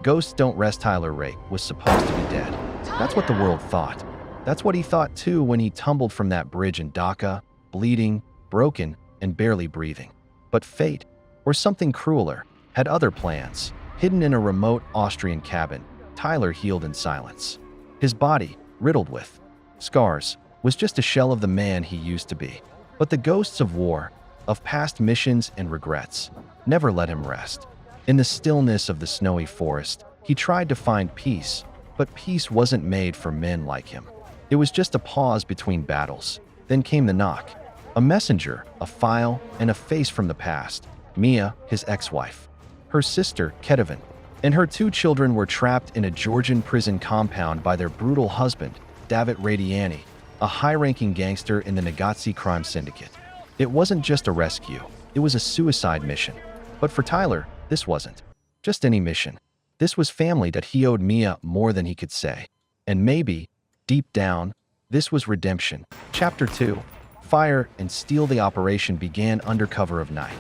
Ghosts don't rest. Tyler Rake was supposed to be dead. That's what the world thought. That's what he thought too when he tumbled from that bridge in Dhaka, bleeding, broken, and barely breathing. But fate, or something crueler, had other plans. Hidden in a remote Austrian cabin, Tyler healed in silence. His body, riddled with scars, was just a shell of the man he used to be. But the ghosts of war, of past missions and regrets, never let him rest. In the stillness of the snowy forest, he tried to find peace, but peace wasn't made for men like him. It was just a pause between battles. Then came the knock. A messenger, a file, and a face from the past. Mia, his ex-wife. Her sister, Ketavan, and her 2 children were trapped in a Georgian prison compound by their brutal husband, David Radiani, a high-ranking gangster in the Nagazi crime syndicate. It wasn't just a rescue, it was a suicide mission. But for Tyler, this wasn't just any mission. This was family that he owed Mia more than he could say. And maybe, deep down, this was redemption. Chapter 2. Fire and Steel. The operation began under cover of night.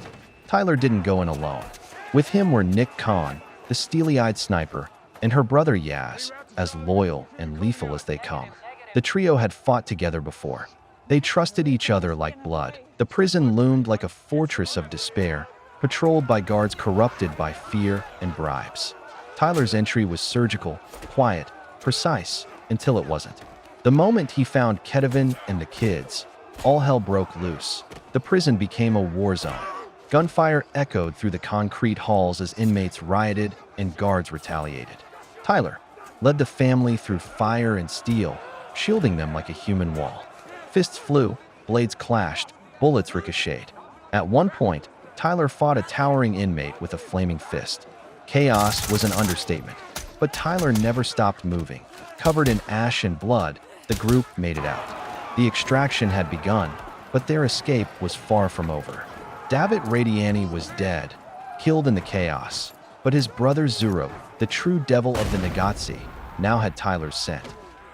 Tyler didn't go in alone. With him were Nick Khan, the steely-eyed sniper, and her brother Yaz, as loyal and lethal as they come. The trio had fought together before. They trusted each other like blood. The prison loomed like a fortress of despair, patrolled by guards corrupted by fear and bribes. Tyler's entry was surgical, quiet, precise, until it wasn't. The moment he found Ketavan and the kids, all hell broke loose. The prison became a war zone. Gunfire echoed through the concrete halls as inmates rioted and guards retaliated. Tyler led the family through fire and steel, shielding them like a human wall. Fists flew, blades clashed, bullets ricocheted. At one point, Tyler fought a towering inmate with a flaming fist. Chaos was an understatement, but Tyler never stopped moving. Covered in ash and blood, the group made it out. The extraction had begun, but their escape was far from over. David Radiani was dead, killed in the chaos, but his brother Zurab, the true devil of the Nagazi, now had Tyler's scent.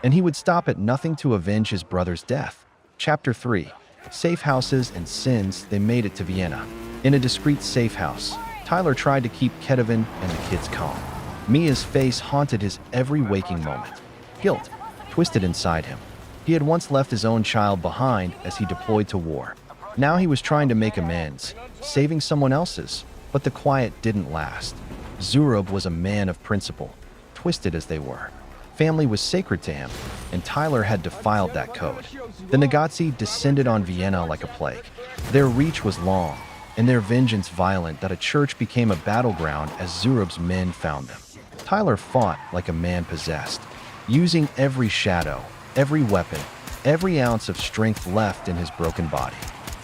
And he would stop at nothing to avenge his brother's death. Chapter 3. Safe houses and sins. They made it to Vienna. In a discreet safe house, Tyler tried to keep Ketavan and the kids calm. Mia's face haunted his every waking moment. Guilt twisted inside him. He had once left his own child behind as he deployed to war. Now he was trying to make amends, saving someone else's, but the quiet didn't last. Zurab was a man of principle, twisted as they were. Family was sacred to him, and Tyler had defiled that code. The Nagazi descended on Vienna like a plague. Their reach was long, and their vengeance violent that a church became a battleground as Zurab's men found them. Tyler fought like a man possessed, using every shadow, every weapon, every ounce of strength left in his broken body.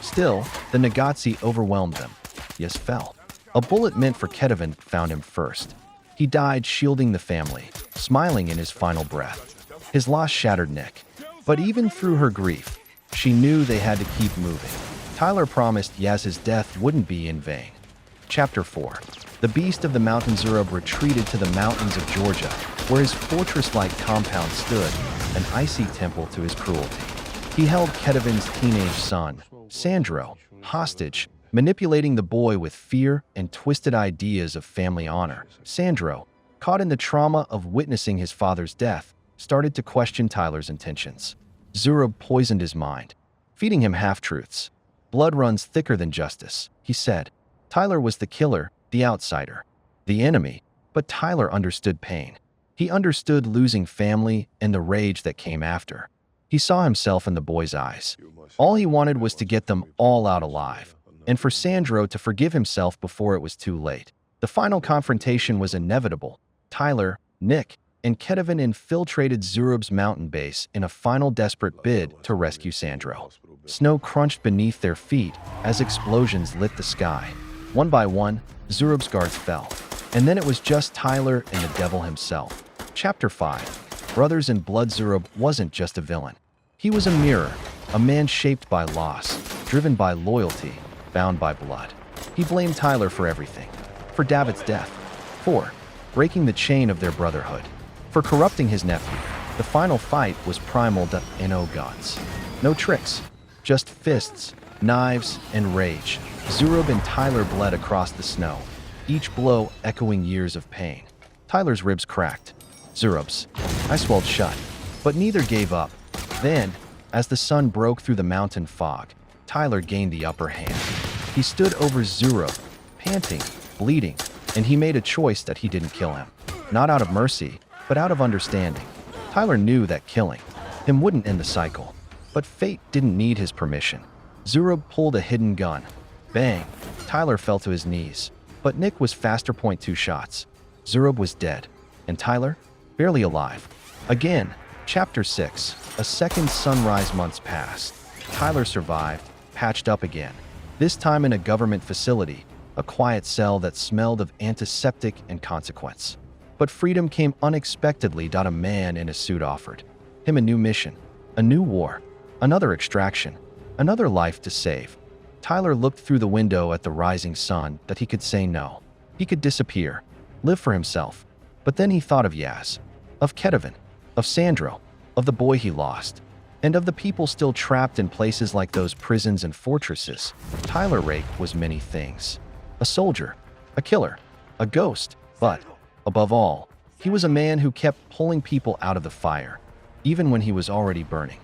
Still, the Nagazi overwhelmed them. Yes, fell. A bullet meant for Ketavan found him first. He died shielding the family, smiling in his final breath. His loss shattered Nick. But even through her grief, she knew they had to keep moving. Tyler promised Yaz's death wouldn't be in vain. Chapter 4. The beast of the mountain. Zurab retreated to the mountains of Georgia, where his fortress-like compound stood, an icy temple to his cruelty. He held Ketavan's teenage son, Sandro, hostage, manipulating the boy with fear and twisted ideas of family honor. Sandro, caught in the trauma of witnessing his father's death, started to question Tyler's intentions. Zurab poisoned his mind, feeding him half-truths. Blood runs thicker than justice, he said. Tyler was the killer, the outsider, the enemy, but Tyler understood pain. He understood losing family and the rage that came after. He saw himself in the boy's eyes. All he wanted was to get them all out alive, and for Sandro to forgive himself before it was too late. The final confrontation was inevitable. Tyler, Nick, and Ketavan infiltrated Zurab's mountain base in a final desperate bid to rescue Sandro. Snow crunched beneath their feet as explosions lit the sky. One by one, Zurab's guards fell. And then it was just Tyler and the devil himself. Chapter 5. Brothers in Blood. Zurab wasn't just a villain. He was a mirror, a man shaped by loss, driven by loyalty, bound by blood. He blamed Tyler for everything. For David's death. For breaking the chain of their brotherhood. For corrupting his nephew. The final fight was primal no guns. No tricks. Just fists, knives, and rage. Zurab and Tyler bled across the snow, each blow echoing years of pain. Tyler's ribs cracked. Zurub's eyes swelled shut, but neither gave up. Then, as the sun broke through the mountain fog, Tyler gained the upper hand. He stood over Zurub, panting, bleeding, and he made a choice that he didn't kill him. Not out of mercy, but out of understanding. Tyler knew that killing him wouldn't end the cycle, but fate didn't need his permission. Zurub pulled a hidden gun. Bang! Tyler fell to his knees, but Nick was faster. 2 shots. Zurub was dead, and Tyler, barely alive. Again, Chapter 6. A second sunrise. Months passed. Tyler survived, patched up again. This time in a government facility, a quiet cell that smelled of antiseptic and consequence. But freedom came unexpectedly. A man in a suit offered him a new mission, a new war, another extraction, another life to save. Tyler looked through the window at the rising sun that he could say no. He could disappear, live for himself. But then he thought of Yaz, of Ketavan, of Sandro, of the boy he lost, and of the people still trapped in places like those prisons and fortresses. Tyler Rake was many things. A soldier, a killer, a ghost, but, above all, he was a man who kept pulling people out of the fire, even when he was already burning.